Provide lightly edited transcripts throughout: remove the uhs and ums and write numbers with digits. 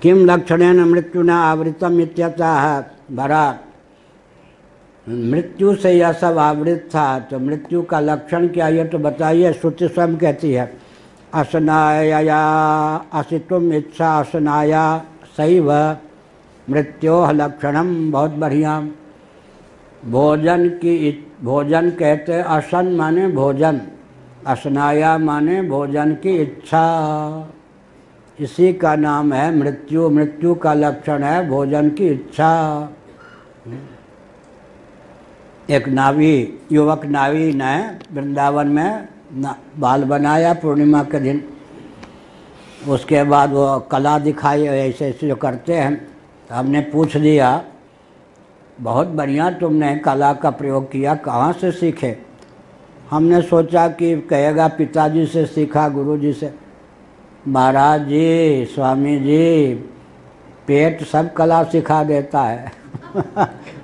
किम लक्षणेन मृत्युना आवृतम इत्यतः भरा, मृत्यु से यह सब आवृत था, तो मृत्यु का लक्षण क्या ये तो बताइए। श्रुति स्वयं कहती है असनाया असितुम इच्छा असनाया सैव मृत्योः लक्षणम। बहुत बढ़िया। भोजन कहते असन माने भोजन, असनाया माने भोजन की इच्छा, इसी का नाम है मृत्यु। मृत्यु का लक्षण है भोजन की इच्छा। एक नावी, युवक नावी ने वृंदावन में बाल बनाया पूर्णिमा के दिन। उसके बाद वो कला दिखाई, ऐसे ऐसे जो करते हैं। तो हमने पूछ दिया बहुत बढ़िया तुमने कला का प्रयोग किया, कहाँ से सीखे? हमने सोचा कि कहेगा पिताजी से सीखा, गुरुजी से। महाराज जी, स्वामी जी, पेट सब कला सिखा देता है।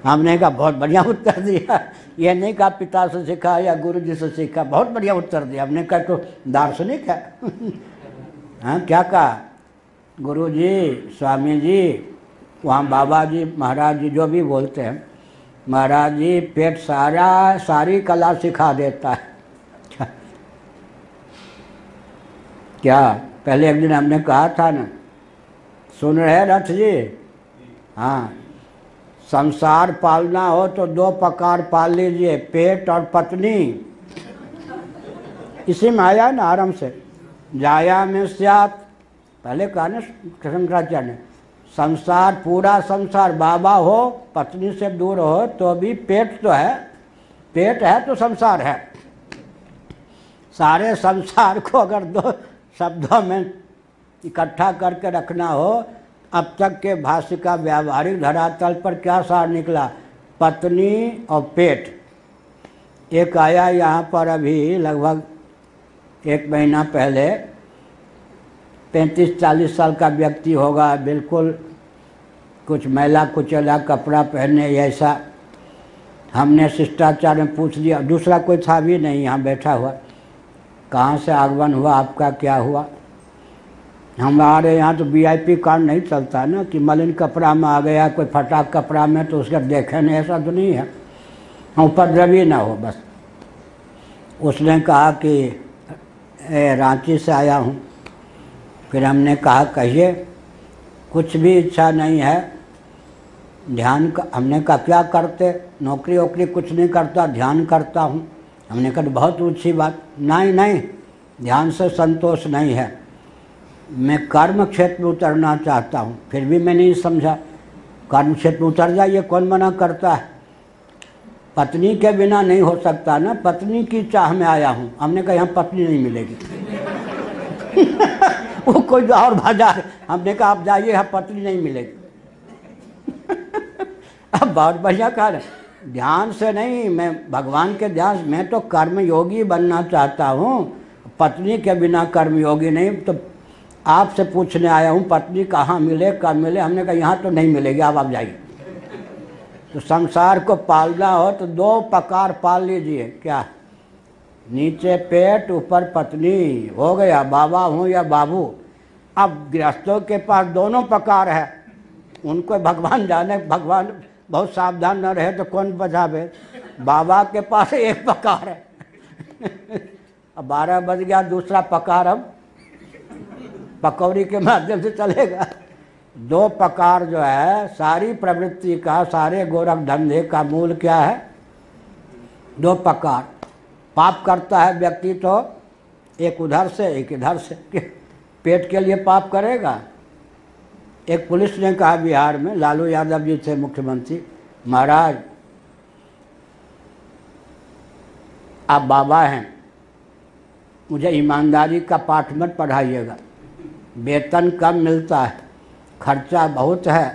हमने कहा बहुत बढ़िया उत्तर दिया। ये नहीं कहा पिता से सीखा या गुरुजी से सीखा, बहुत बढ़िया उत्तर दिया। हमने कहा तो दार्शनिक है। हाँ, क्या कहा? गुरुजी, स्वामी जी, वहाँ बाबा जी, महाराज जी जो भी बोलते हैं, महाराज जी पेट सारी कला सिखा देता है। क्या पहले एक दिन हमने कहा था ना, सुन रहे रथ जी? हाँ, संसार पालना हो तो दो प्रकार पाल लीजिए, पेट और पत्नी। इसी में आया ना आराम से, जाया में स्यात। पहले कहा ना शंकराचार्य ने, संसार पूरा संसार बाबा हो, पत्नी से दूर हो तो भी पेट तो है, पेट है तो संसार है। सारे संसार को अगर दो शब्दों में इकट्ठा करके रखना हो, अब तक के भाष्य का व्यावहारिक धरातल पर क्या सार निकला? पत्नी और पेट। एक आया यहाँ पर अभी लगभग 1 महीना पहले, 35-40 साल का व्यक्ति होगा, बिल्कुल कुछ मैला कुचैला कपड़ा पहने ऐसा। हमने शिष्टाचार में पूछ लिया, दूसरा कोई था भी नहीं यहाँ बैठा हुआ, कहाँ से आगमन हुआ आपका, क्या हुआ? हमारे यहाँ तो VIP कार्ड नहीं चलता ना कि मलिन कपड़ा में आ गया, कोई फटा कपड़ा में तो उसका देखे नहीं, ऐसा तो नहीं है। उपद्रवी ना हो बस। उसने कहा कि रांची से आया हूँ। फिर हमने कहा कहिए। कुछ भी इच्छा नहीं है, ध्यान का। हमने कहा क्या करते? नौकरी वोकरी कुछ नहीं करता, ध्यान करता हूँ। हमने कहा बहुत ऊँची बात। नहीं, ध्यान से संतोष नहीं है, मैं कर्म क्षेत्र में उतरना चाहता हूँ। फिर भी मैं नहीं समझा। कर्म क्षेत्र में उतर जाइए, कौन मना करता है? पत्नी के बिना नहीं हो सकता ना, पत्नी की चाह में आया हूँ। हमने कहा यहाँ पत्नी नहीं मिलेगी। वो कोई और भाजा। हमने कहा आप जाइए, यहाँ पत्नी नहीं मिलेगी। अब बहुत बढ़िया कहा, ध्यान से नहीं, मैं भगवान के ध्यान, मैं तो कर्मयोगी बनना चाहता हूँ, पत्नी के बिना कर्मयोगी नहीं। तो आपसे पूछने आया हूँ पत्नी कहाँ मिले, कब मिले? हमने कहा यहाँ तो नहीं मिलेगी, आप जाइए। तो संसार को पालना हो तो 2 प्रकार पाल लीजिए। क्या? नीचे पेट, ऊपर पत्नी, हो गया। बाबा हूँ या बाबू। अब गृहस्थों के पास दोनों प्रकार है, उनको भगवान जाने। भगवान बहुत सावधान न रहे तो कौन बचावे। बाबा के पास एक प्रकार है। अब 12 बज गया, दूसरा प्रकार अब पकौड़ी के माध्यम से चलेगा। 2 प्रकार जो है, सारी प्रवृत्ति का, सारे गोरख धंधे का मूल क्या है? 2 प्रकार। पाप करता है व्यक्ति तो एक उधर से एक इधर से, पेट के लिए पाप करेगा। एक पुलिस ने कहा बिहार में, लालू यादव जी थे मुख्यमंत्री, महाराज आप बाबा हैं, मुझे ईमानदारी का पाठ मत पढ़ाइएगा, वेतन कम मिलता है, खर्चा बहुत है,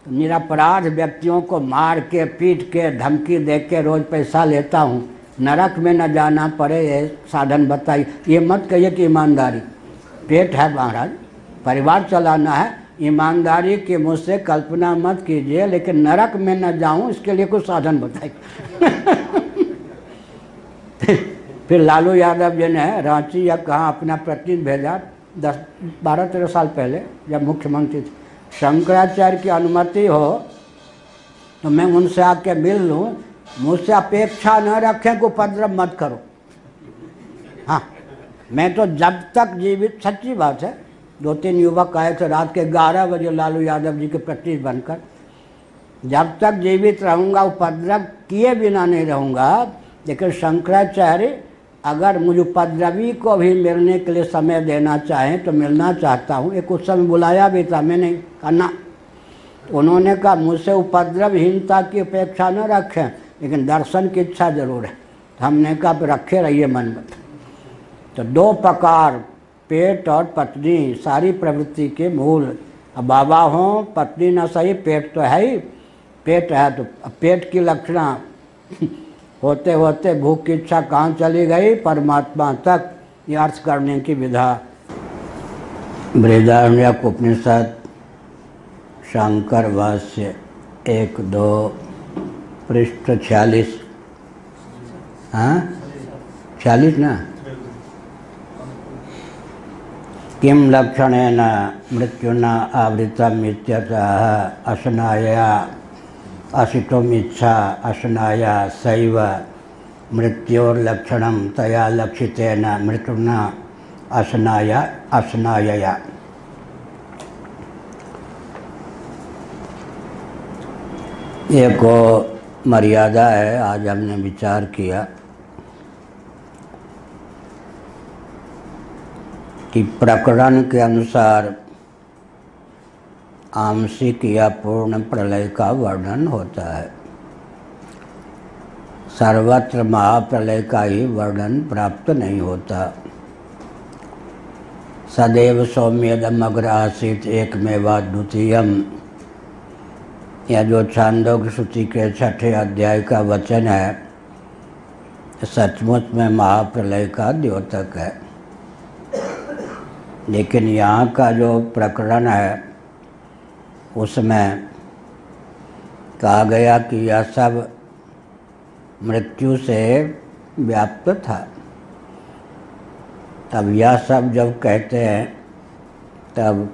तो निरपराध व्यक्तियों को मार के, पीट के, धमकी दे के रोज़ पैसा लेता हूँ, नरक में न जाना पड़े, ये साधन बताइए। ये मत कहिए कि ईमानदारी। पेट है महाराज, परिवार चलाना है, ईमानदारी की मुझसे कल्पना मत कीजिए, लेकिन नरक में न जाऊँ इसके लिए कुछ साधन बताइए। फिर लालू यादव जी ने रांची या कहाँ अपना प्रतिनिधि भेजा, 10-12-13 साल पहले जब मुख्यमंत्री थे। शंकराचार्य की अनुमति हो तो मैं उनसे आके मिल लूँ, मुझसे अपेक्षा न रखें कि उपद्रव मत करो। हाँ, मैं तो जब तक जीवित, सच्ची बात है, 2-3 युवक आए थे रात के 11 बजे लालू यादव जी के प्रति बनकर, जब तक जीवित रहूँगा उपद्रव किए बिना नहीं रहूँगा। लेकिन शंकराचार्य अगर मुझे उपद्रवी को भी मिलने के लिए समय देना चाहें तो मिलना चाहता हूँ। एक उस समय बुलाया भी था, मैंने कहा ना। उन्होंने कहा मुझसे उपद्रवहीनता की अपेक्षा न रखें, लेकिन दर्शन की इच्छा जरूर है। तो हमने कहा रखे रहिए मन में। तो 2 प्रकार, पेट और पत्नी, सारी प्रवृत्ति के मूल। अब बाबा हों, पत्नी न सही, पेट तो है ही। पेट है तो पेट की लक्षणा होते होते भूख की इच्छा कहाँ चली गई, परमात्मा तक, ये अर्थ करने की विधा। बृहदारण्यक उपनिषद शंकर भाष्य 1-2 पृष्ठ 46। हाँ 46 ना। किम लक्षणेन मृत्युना आवृतम इत्यतः अशनाया असितुम इच्छा अशनाया सैव मृत्योर्लक्षणम तया लक्षितेन मृत्युना अशनाया अशनायया। एक मर्यादा है, आज हमने विचार किया कि प्रकरण के अनुसार आंशिक या पूर्ण प्रलय का वर्णन होता है। सर्वत्र महाप्रलय का ही वर्णन प्राप्त नहीं होता। सदैव सौम्यदम अग्र आसीत एकमेवा द्वितीयम, यह जो छांदोग्य श्रुति के 6ठे अध्याय का वचन है, सचमुच में महाप्रलय का द्योतक है। लेकिन यहाँ का जो प्रकरण है उसमें कहा गया कि यह सब मृत्यु से व्याप्त था। तब यह सब जब कहते हैं तब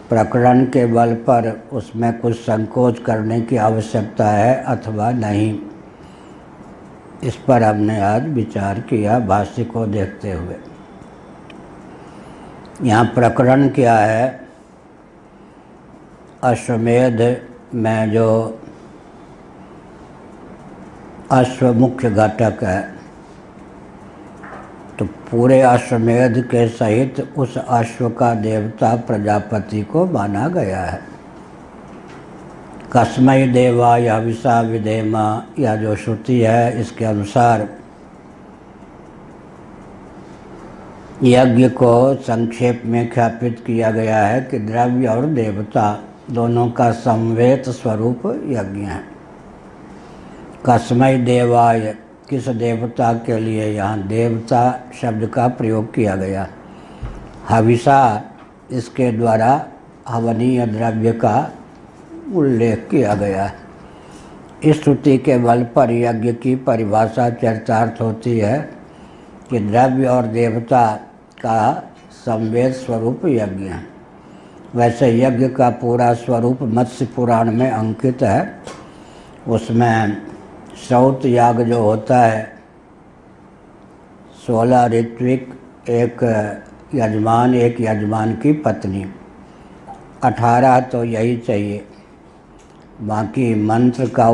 प्रकरण के बल पर उसमें कुछ संकोच करने की आवश्यकता है अथवा नहीं, इस पर हमने आज विचार किया भाष्य को देखते हुए। यहाँ प्रकरण क्या है? अश्वमेध में जो अश्व मुख्य घटक है, तो पूरे अश्वमेध के सहित उस अश्व का देवता प्रजापति को माना गया है। कस्मै देवाय हविषा विधेम, यह जो श्रुति है इसके अनुसार यज्ञ को संक्षेप में ख्यापित किया गया है कि द्रव्य और देवता दोनों का समवेत स्वरूप यज्ञ है। कस्मै देवाय, किस देवता के लिए यहाँ देवता शब्द का प्रयोग किया गया। हविषा, इसके द्वारा हवनीय द्रव्य का उल्लेख किया गया है। इस श्रुति के बल पर यज्ञ की परिभाषा चरितार्थ होती है कि द्रव्य और देवता का संवेद स्वरूप यज्ञ है। वैसे यज्ञ का पूरा स्वरूप मत्स्य पुराण में अंकित है। उसमें श्रौत याग जो होता है, 16 ऋत्विक, एक यजमान की पत्नी, 18 तो यही चाहिए। बाकी मंत्र का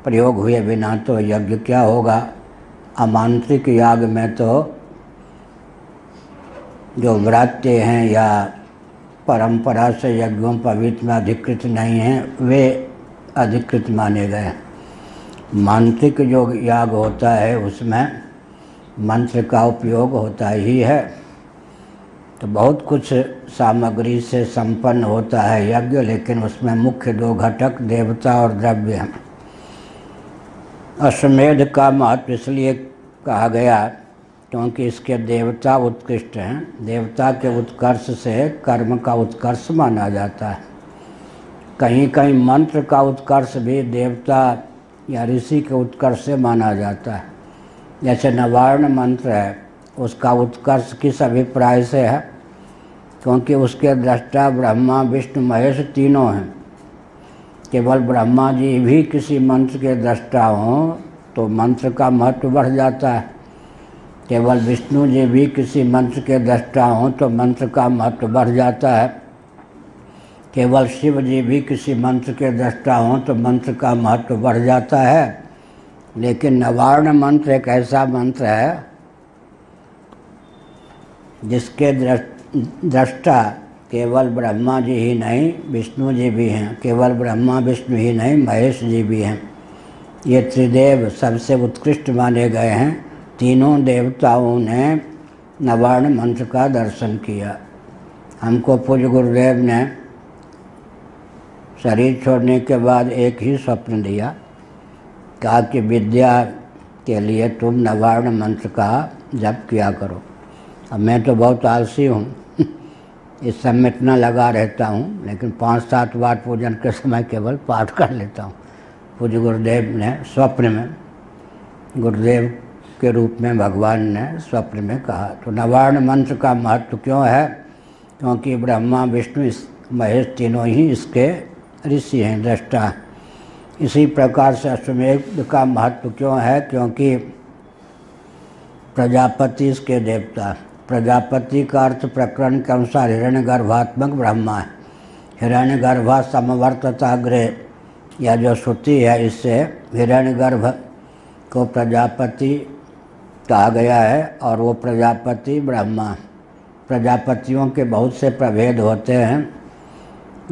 प्रयोग हुए बिना तो यज्ञ क्या होगा। अमांत्रिक याग में तो जो व्रात्य हैं या परंपरा से यज्ञों पवित्र में अधिकृत नहीं हैं, वे अधिकृत माने गए। मांत्रिक जो याग होता है उसमें मंत्र का उपयोग होता ही है। तो बहुत कुछ सामग्री से संपन्न होता है यज्ञ, लेकिन उसमें मुख्य 2 घटक देवता और द्रव्य हैं। अश्वमेध का महत्व इसलिए कहा गया क्योंकि इसके देवता उत्कृष्ट हैं। देवता के उत्कर्ष से कर्म का उत्कर्ष माना जाता है। कहीं कहीं मंत्र का उत्कर्ष भी देवता या ऋषि के उत्कर्ष से माना जाता है। जैसे नवार्ण मंत्र है, उसका उत्कर्ष किस अभिप्राय से है? क्योंकि उसके दृष्टा ब्रह्मा विष्णु महेश तीनों हैं। केवल ब्रह्मा जी भी किसी मंत्र के दृष्टा हों तो मंत्र का महत्व बढ़ जाता है, केवल विष्णु जी भी किसी मंत्र के दृष्टा हों तो मंत्र का महत्व बढ़ जाता है, केवल शिव जी भी किसी मंत्र के दृष्टा हों तो मंत्र का महत्व बढ़ जाता है। लेकिन नवार्ण मंत्र एक ऐसा मंत्र है जिसके दृष्टा केवल ब्रह्मा जी ही नहीं विष्णु जी भी हैं, केवल ब्रह्मा विष्णु ही नहीं महेश जी भी हैं। ये त्रिदेव सबसे उत्कृष्ट माने गए हैं। तीनों देवताओं ने नवार्ण मंत्र का दर्शन किया। हमको पूज्य गुरुदेव ने शरीर छोड़ने के बाद एक ही स्वप्न दिया, कहा कि विद्या के लिए तुम नवार्ण मंत्र का जप किया करो। अब मैं तो बहुत आलसी हूँ इस सब में इतना लगा रहता हूँ, लेकिन 5-7 बार पूजन के समय केवल पाठ कर लेता हूँ। पूज्य गुरुदेव ने स्वप्न में, गुरुदेव के रूप में भगवान ने स्वप्न में कहा। तो नवार्ण मंत्र का महत्व क्यों है? क्योंकि ब्रह्मा विष्णु महेश तीनों ही इसके ऋषि हैं, दृष्टा। इसी प्रकार से अश्वमेध का महत्व क्यों है? क्योंकि प्रजापति इसके देवता। प्रजापति का अर्थ प्रकरण के अनुसार हिरण्यगर्भात्मक ब्रह्मा है। हिरण्यगर्भा समवर्तताग्रे, यह जो श्रुति है इससे हिरण्यगर्भ को प्रजापति कहा गया है और वो प्रजापति ब्रह्मा। प्रजापतियों के बहुत से प्रभेद होते हैं।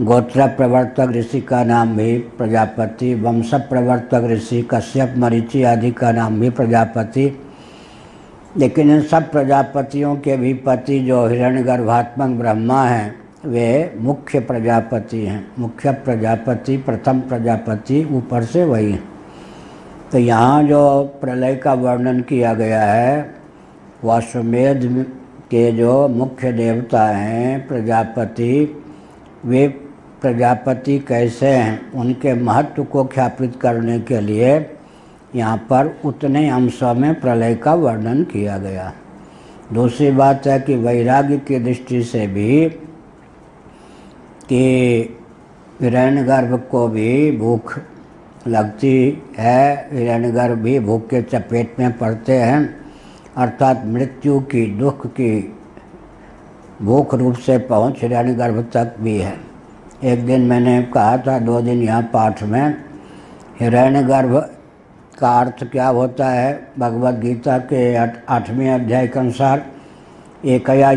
गोत्र प्रवर्तक ऋषि का नाम भी प्रजापति, वंश प्रवर्तक ऋषि कश्यप मरीचि आदि का नाम भी प्रजापति। लेकिन इन सब प्रजापतियों के भी पति जो हिरण्यगर्भात्मक ब्रह्मा हैं वे मुख्य प्रजापति हैं। मुख्य प्रजापति, प्रथम प्रजापति ऊपर से वही हैं। तो यहाँ जो प्रलय का वर्णन किया गया है वह अश्वमेध के जो मुख्य देवता हैं प्रजापति, वे प्रजापति कैसे हैं उनके महत्व को ख्यापित करने के लिए यहाँ पर उतने अंशों में प्रलय का वर्णन किया गया। दूसरी बात है कि वैराग्य की दृष्टि से भी कि हिरण्यगर्भ को भी भूख लगती है, हिरण्यगर्भ भी भूख के चपेट में पड़ते हैं, अर्थात मृत्यु की, दुख की भूख रूप से पहुँच हिरण्यगर्भ तक भी है। एक दिन मैंने कहा था, 2 दिन यहाँ पाठ में, हिरण्यगर्भ का अर्थ क्या होता है? भगवद गीता के 8वें अध्याय के अनुसार एकया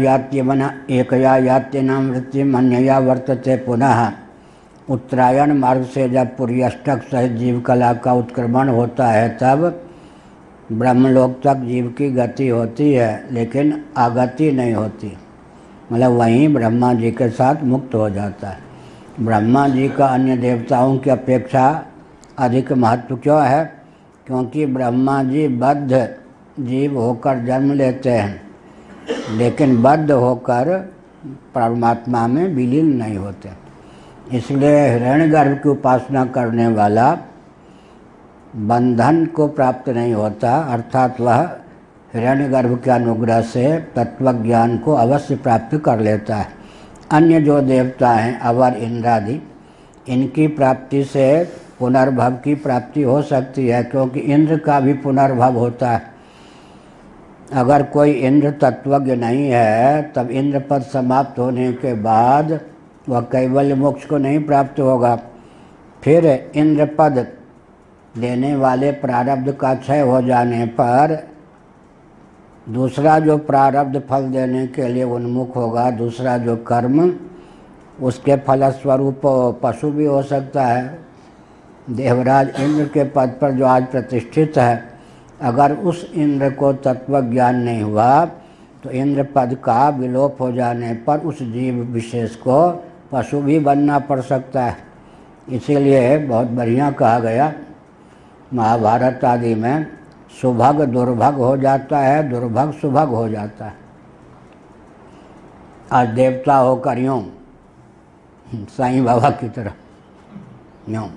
यात्यनाम मृत्युम अन्यया वर्तते पुनः। उत्तरायण मार्ग से जब पुर्यष्टक सहित जीव कला का उत्क्रमण होता है तब ब्रह्मलोक तक जीव की गति होती है, लेकिन आगति नहीं होती, मतलब वहीं ब्रह्मा जी के साथ मुक्त हो जाता है। ब्रह्मा जी का अन्य देवताओं की अपेक्षा अधिक महत्व क्यों है? क्योंकि ब्रह्मा जी बद्ध जीव होकर जन्म लेते हैं, लेकिन बद्ध होकर परमात्मा में विलीन नहीं होते। इसलिए हिरण्यगर्भ की उपासना करने वाला बंधन को प्राप्त नहीं होता, अर्थात वह हिरण्यगर्भ के अनुग्रह से तत्वज्ञान को अवश्य प्राप्त कर लेता है। अन्य जो देवता हैं अवर इंद्रादि, इनकी प्राप्ति से पुनर्भव की प्राप्ति हो सकती है, क्योंकि इंद्र का भी पुनर्भव होता है। अगर कोई इंद्र तत्वज्ञ नहीं है तब इंद्र पद समाप्त होने के बाद वह कैवल्य मोक्ष को नहीं प्राप्त होगा। फिर इंद्र पद देने वाले प्रारब्ध का क्षय हो जाने पर दूसरा जो प्रारब्ध फल देने के लिए उन्मुख होगा, दूसरा जो कर्म, उसके फलस्वरूप पशु भी हो सकता है। देवराज इंद्र के पद पर जो आज प्रतिष्ठित है, अगर उस इंद्र को तत्व ज्ञान नहीं हुआ तो इंद्र पद का विलोप हो जाने पर उस जीव विशेष को पशु भी बनना पड़ सकता है। इसीलिए बहुत बढ़िया कहा गया महाभारत आदि में, सुभग दुर्भग हो जाता है, दुर्भग सुभग हो जाता है। आज देवता होकर यूँ साईं बाबा की तरह यूँ,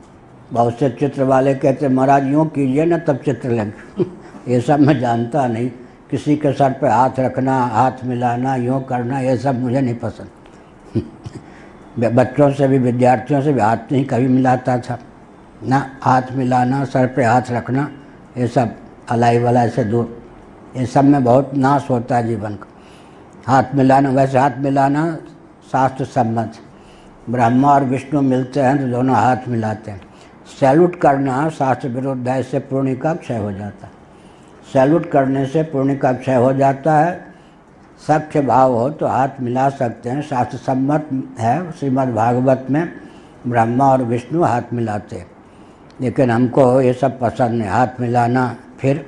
बहुत से चित्र वाले कहते महाराज यूँ कीजिए ना तब चित्र लगे। ये सब मैं जानता नहीं, किसी के सर पे हाथ रखना, हाथ मिलाना, यूँ करना, ये सब मुझे नहीं पसंद। बच्चों से भी, विद्यार्थियों से भी हाथ नहीं कभी मिलाता था ना। हाथ मिलाना, सर पे हाथ रखना, ये सब अलाई वलाई से दूर, ये सब में बहुत नाश होता है जीवन का। हाथ मिलाना, वैसे हाथ मिलाना शास्त्र सम्मत। ब्रह्मा और विष्णु मिलते हैं तो दोनों हाथ मिलाते हैं। सैल्यूट करना शास्त्र विरुद्ध है, इससे पुण्य का क्षय हो जाता है। सैल्यूट करने से पुण्य का क्षय हो जाता है। सख्य भाव हो तो हाथ मिला सकते हैं, शास्त्र सम्मत है। श्रीमद् भागवत में ब्रह्मा और विष्णु हाथ मिलाते हैं, लेकिन हमको ये सब पसंद नहीं, हाथ मिलाना फिर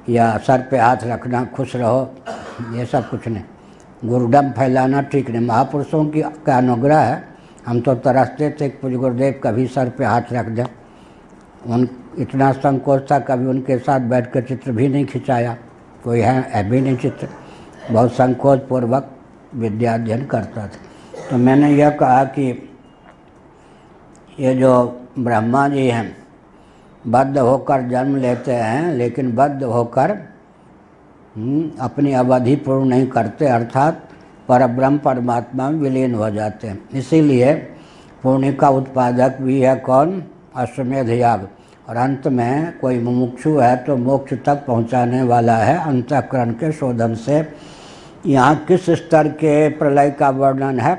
या सर पे हाथ रखना, खुश रहो, ये सब कुछ नहीं। गुरुडम फैलाना ठीक नहीं। महापुरुषों की का अनुग्रह है। हम तो तरसते थे पूज्य गुरुदेव कभी सर पे हाथ रख दें। उन इतना संकोच था, कभी उनके साथ बैठ कर चित्र भी नहीं खिंचाया। कोई है भी नहीं चित्र, बहुत संकोच पूर्वक विद्या अध्ययन करता था। तो मैंने यह कहा कि ये जो ब्रह्मा जी हैं बद्ध होकर जन्म लेते हैं, लेकिन बद्ध होकर अपनी अवधि पूर्ण नहीं करते, अर्थात परब्रह्म परमात्मा में विलीन हो जाते हैं। इसीलिए पुण्य का उत्पादक भी है कौन? अश्वमेध याग। और अंत में कोई मुमुक्षु है तो मोक्ष तक पहुंचाने वाला है अंतःकरण के शोधन से। यहाँ किस स्तर के प्रलय का वर्णन है?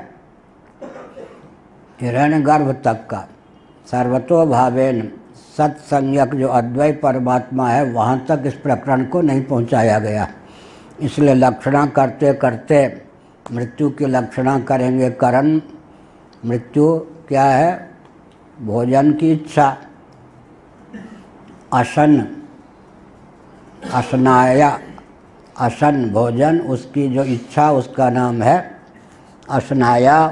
हिरण्यगर्भ तक का। सर्वतोभावेन सत्संज्ञक जो अद्वैत परमात्मा है वहाँ तक इस प्रकरण को नहीं पहुँचाया गया। इसलिए लक्षणा करते करते मृत्यु की लक्षणा करेंगे। करण मृत्यु क्या है? भोजन की इच्छा। अशन, असनाया, असन भोजन, उसकी जो इच्छा उसका नाम है असनाया।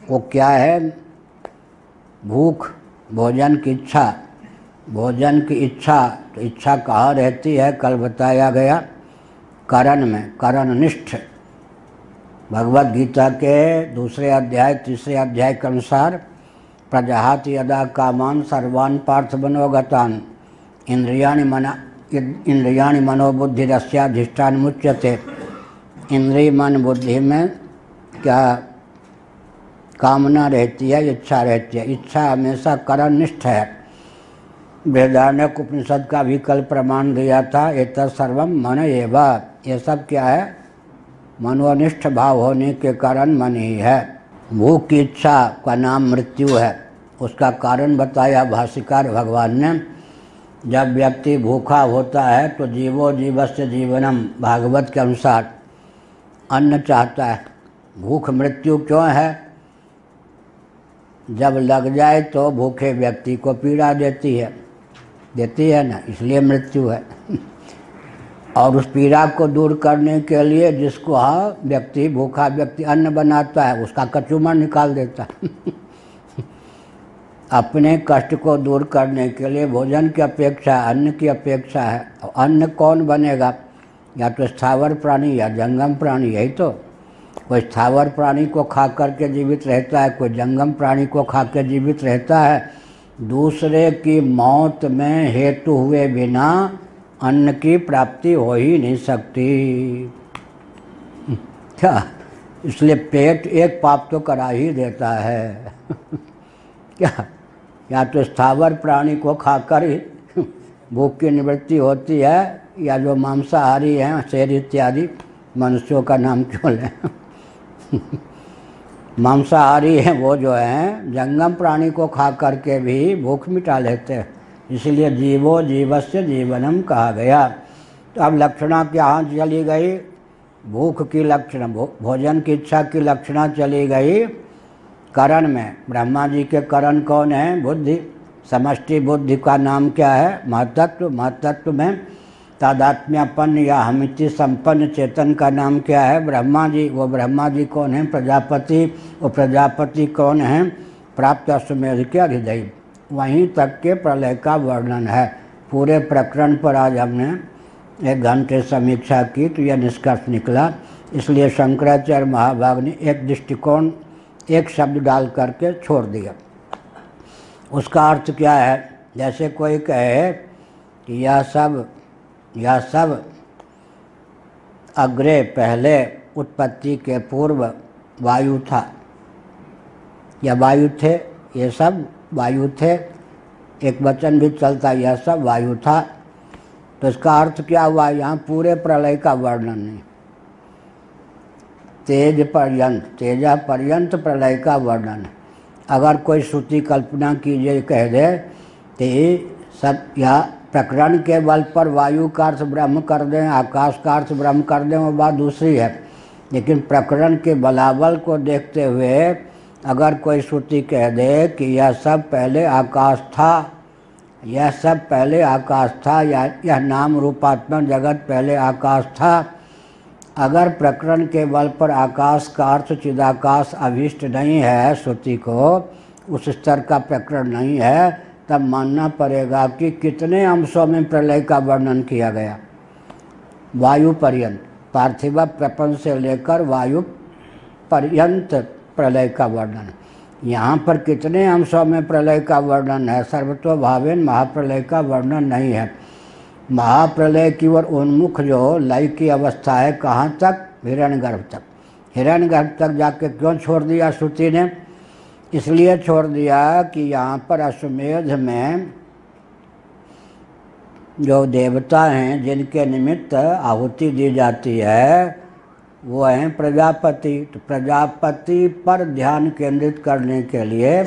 वो क्या है? भूख, भोजन की इच्छा। भोजन की इच्छा, तो इच्छा कहाँ रहती है? कल बताया गया करण में, करणनिष्ठ। भगवद गीता के दूसरे अध्याय तीसरे अध्याय के अनुसार प्रजहाति यदा कामान सर्वान् पार्थ मनोगतान् इंद्रियाणि मनोबुद्धिरस्याधिष्ठान मुच्यते। इंद्रिय मन बुद्धि में क्या कामना रहती है? इच्छा रहती है। इच्छा हमेशा करणनिष्ठ है। बृहदारण्यक उपनिषद का भी कल प्रमाण दिया था, एतत् सर्वम मन एव। ये सब क्या है? मनोनिष्ठ भाव होने के कारण मन ही है। भूख की इच्छा का नाम मृत्यु है। उसका कारण बताया भाष्यकार भगवान ने। जब व्यक्ति भूखा होता है तो जीवो जीवस्य जीवनम, भागवत के अनुसार अन्न चाहता है। भूख मृत्यु क्यों है? जब लग जाए तो भूखे व्यक्ति को पीड़ा देती है ना, इसलिए मृत्यु है। और उस पीड़ा को दूर करने के लिए जिसको व्यक्ति, भूखा व्यक्ति अन्न बनाता है, उसका कचूमर निकाल देता है। अपने कष्ट को दूर करने के लिए भोजन की अपेक्षा अन्न की अपेक्षा है। और अन्न कौन बनेगा? या तो स्थावर प्राणी या जंगम प्राणी। यही तो, कोई स्थावर प्राणी को खा करके जीवित रहता है, कोई जंगम प्राणी को खा के जीवित रहता है। दूसरे की मौत में हेतु हुए बिना अन्न की प्राप्ति हो ही नहीं सकती। क्या? इसलिए पेट एक पाप तो करा ही देता है। क्या? या तो स्थावर प्राणी को खाकर ही भूख की निवृत्ति होती है, या जो मांसाहारी हैं, शेर इत्यादि मनुष्यों का नाम क्यों लें? मांसाहारी हैं वो जो हैं, जंगम प्राणी को खा करके भी भूख मिटा लेते हैं। इसलिए जीवो जीवस्य जीवनम कहा गया। तो अब लक्षणा क्या चली गई? भूख की लक्षण, भोजन की इच्छा की लक्षणा चली गई करण में। ब्रह्मा जी के करण कौन है? बुद्धि। समष्टि बुद्धि का नाम क्या है? महतत्व। महतत्व में तादात्म्यपन्न या हमिति संपन्न चेतन का नाम क्या है? ब्रह्मा जी। वो ब्रह्मा जी कौन है? प्रजापति। वो प्रजापति कौन है? प्राप्त अश्वमेध के अधिदैव। वहीं तक के प्रलय का वर्णन है। पूरे प्रकरण पर आज हमने 1 घंटे समीक्षा की तो यह निष्कर्ष निकला। इसलिए शंकराचार्य महाभाग ने एक दृष्टिकोण, एक शब्द डाल करके छोड़ दिया। उसका अर्थ क्या है? जैसे कोई कहे कि यह सब अग्रे, पहले, उत्पत्ति के पूर्व वायु था या वायु थे, ये सब वायु थे। एक वचन भी चलता, यह सब वायु था। तो इसका अर्थ क्या हुआ? यहाँ पूरे प्रलय का वर्णन नहीं, तेज पर्यंत, तेजा पर्यंत प्रलय का वर्णन है। अगर कोई श्रुति कल्पना कीजिए कह दे तो ये सब या प्रकरण के बल पर वायु का अर्थ ब्रह्म कर दें, आकाश का अर्थ ब्रह्म कर दें, वो बात दूसरी है। लेकिन प्रकरण के बलाबल को देखते हुए अगर कोई श्रुति कह दे कि यह सब पहले आकाश था, यह सब पहले आकाश था, या यह नाम रूपात्मक जगत पहले आकाश था, अगर प्रकरण के बल पर आकाश का अर्थ चिदाकाश अभिष्ट नहीं है, श्रुति को उस स्तर का प्रकरण नहीं है, तब मानना पड़ेगा कि कितने अंशों में प्रलय का वर्णन किया गया। वायु पर्यंत, पार्थिव प्रपंच से लेकर वायु पर्यंत प्रलय का वर्णन। यहाँ पर कितने अंशों में प्रलय का वर्णन है? सर्वतोभावेन महाप्रलय का वर्णन नहीं है। महाप्रलय की ओर उन्मुख जो लय की अवस्था है, कहाँ तक? हिरण्यगर्भ तक। हिरण्यगर्भ तक जाके क्यों छोड़ दिया श्रुति ने? इसलिए छोड़ दिया कि यहाँ पर अश्वमेध में जो देवता हैं जिनके निमित्त आहुति दी जाती है वो हैं प्रजापति। तो प्रजापति पर ध्यान केंद्रित करने के लिए,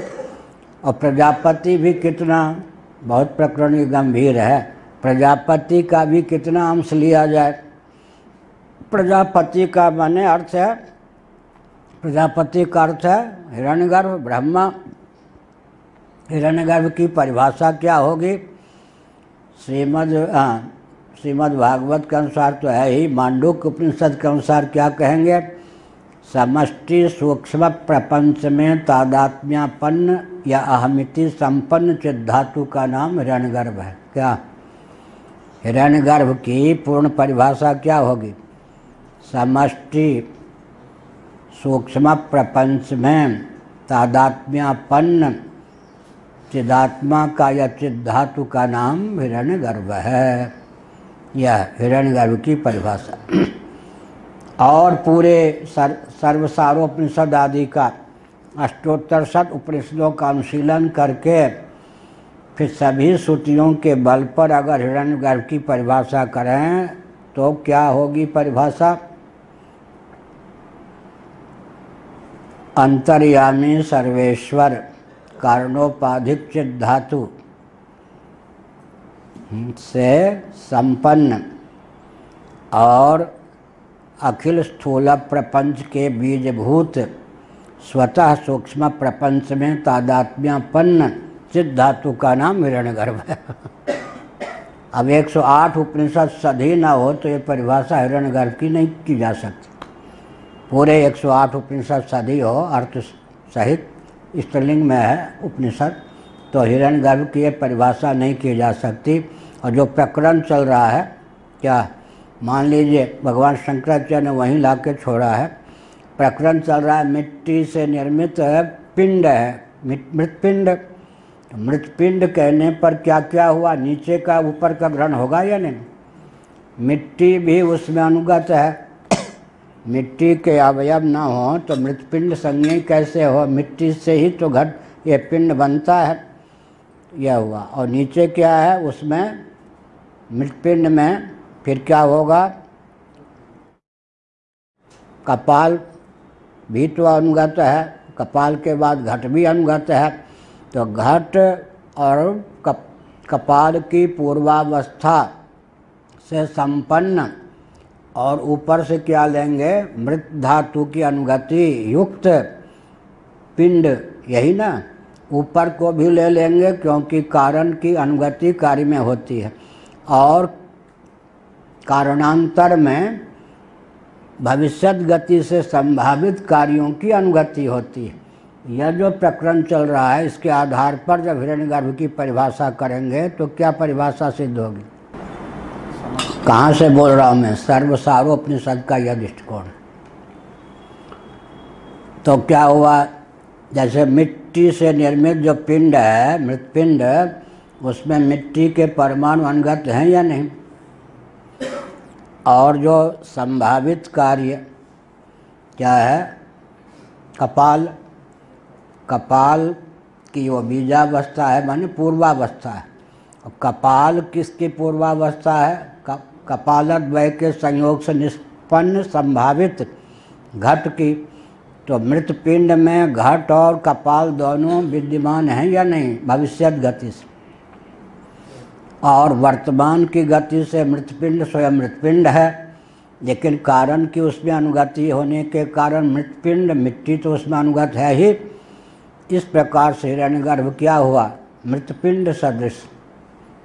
और प्रजापति भी कितना, बहुत प्रकरण गंभीर है, प्रजापति का भी कितना अंश लिया जाए। प्रजापति का माने अर्थ है, प्रजापति का अर्थ है हिरण्यगर्भ ब्रह्मा। हिरण्यगर्भ की परिभाषा क्या होगी? श्रीमद् भागवत के अनुसार तो है ही, मांडूक्य उपनिषद के अनुसार क्या कहेंगे? समष्टि सूक्ष्म प्रपंच में तादात्म्यापन्न या अहमिति संपन्न चिद्धातु का नाम हिरण्यगर्भ है। क्या हिरण्यगर्भ की पूर्ण परिभाषा क्या होगी? समष्टि सूक्ष्म प्रपंच में तादात्म्यापन्न चिदात्मा का या चिद्धातु का नाम हिरण्यगर्भ है। यह हिरण्यगर्भ की परिभाषा। और पूरे सर्वसारोपनिषद आदि का अष्टोत्तर शत उपनिषदों का अनुशीलन करके फिर सभी श्रुतियों के बल पर अगर हिरण्यगर्भ की परिभाषा करें तो क्या होगी परिभाषा? अंतर्यामी सर्वेश्वर कारणोपाधिक चिद्धातु से संपन्न और अखिल स्थूल प्रपंच के बीजभूत स्वतः सूक्ष्म प्रपंच में तादात्म्यापन्न चिद्धातु का नाम हिरण्यगर्भ है। अब 108 उपनिषद सधी ना हो तो ये परिभाषा हिरण्यगर्भ की नहीं की जा सकती। पूरे 108 उपनिषद सधी हो, अर्थ सहित स्त्रीलिंग में है उपनिषद, तो हिरण्यगर्भ की ये परिभाषा नहीं की जा सकती। और जो प्रकरण चल रहा है, क्या मान लीजिए भगवान शंकराचार्य ने वहीं ला के छोड़ा है, प्रकरण चल रहा है मिट्टी से निर्मित पिंड है, मृतपिंड। मृतपिंड कहने पर क्या क्या हुआ? नीचे का ऊपर का ग्रहण होगा या नहीं? मिट्टी भी उसमें अनुगत है। मिट्टी के अवयव ना हो तो मृतपिंड संज्ञेय कैसे हो? मिट्टी से ही तो घट ये पिंड बनता है। यह हुआ। और नीचे क्या है? उसमें मृतपिंड में फिर क्या होगा? कपाल भी तो अनुगत है, कपाल के बाद घट भी अनुगत है। तो घट और कपाल की पूर्वावस्था से संपन्न और ऊपर से क्या लेंगे? मृत धातु की अनुगति युक्त पिंड, यही ना? ऊपर को भी ले लेंगे क्योंकि कारण की अनुगति कार्य में होती है और कारणांतर में भविष्यत गति से संभावित कार्यों की अनुगति होती है। यह जो प्रकरण चल रहा है इसके आधार पर जब हिरण्यगर्भ की परिभाषा करेंगे तो क्या परिभाषा सिद्ध होगी? कहाँ से बोल रहा हूँ मैं? सर्वसारोपनिषद का यह दृष्टिकोण। तो क्या हुआ? जैसे मिट्टी से निर्मित जो पिंड है, मृतपिंड, उसमें मिट्टी के परमाणु अनुगत हैं या नहीं? और जो संभावित कार्य क्या है? कपाल, कपाल की वो बीजावस्था है, माने पूर्वावस्था है। और कपाल किसकी पूर्वावस्था है? कपालद्वय के संयोग से निष्पन्न संभावित घट की। तो मृत पिंड में घट और कपाल दोनों विद्यमान हैं या नहीं भविष्यत गति से? और वर्तमान की गति से मृतपिंड स्वयं मृतपिंड है, लेकिन कारण की उसमें अनुगति होने के कारण मृतपिंड, मिट्टी तो उसमें अनुगत है ही। इस प्रकार से हिरण्यगर्भ क्या हुआ? मृतपिंड सदृश।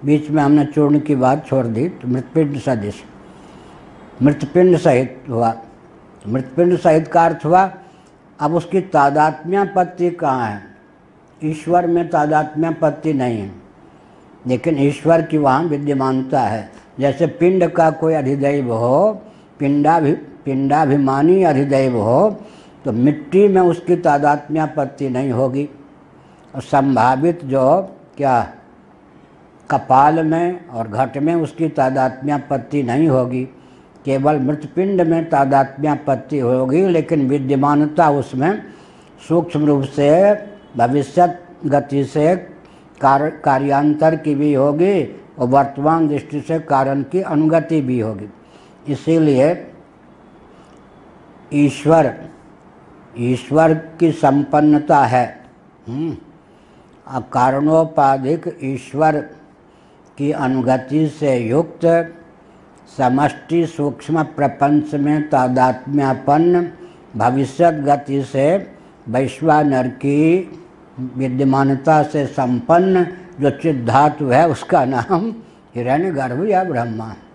बीच में हमने चूर्ण की बात छोड़ दी, तो मृतपिंड सदृश, मृतपिंड सहित हुआ। मृतपिंड सहित का अर्थ हुआ अब उसकी तादात्म्यापत्ति कहाँ है? ईश्वर में तादात्म्यापत्ति नहीं है, लेकिन ईश्वर की वहाँ विद्यमानता है। जैसे पिंड का कोई अधिदैव हो, पिंडाभिमानी अधिदैव हो, तो मिट्टी में उसकी तादात्म्यापत्ति नहीं होगी। और संभावित जो क्या कपाल में और घट में उसकी तादात्म्यापत्ति नहीं होगी, केवल मृतपिंड में तादात्म्यापत्ति होगी, लेकिन विद्यमानता उसमें सूक्ष्म रूप से भविष्यत गति से कार्यांतर की भी होगी और वर्तमान दृष्टि से कारण की अनुगति भी होगी। इसीलिए ईश्वर की संपन्नता है। कारणोपाधिक ईश्वर की अनुगति से युक्त समष्टि सूक्ष्म प्रपंच में तादात्म्यापन्न भविष्यत गति से वैश्वानर की विद्यमानता से संपन्न जो चिद्धातु है, उसका नाम हिरण्यगर्भ या ब्रह्मा है।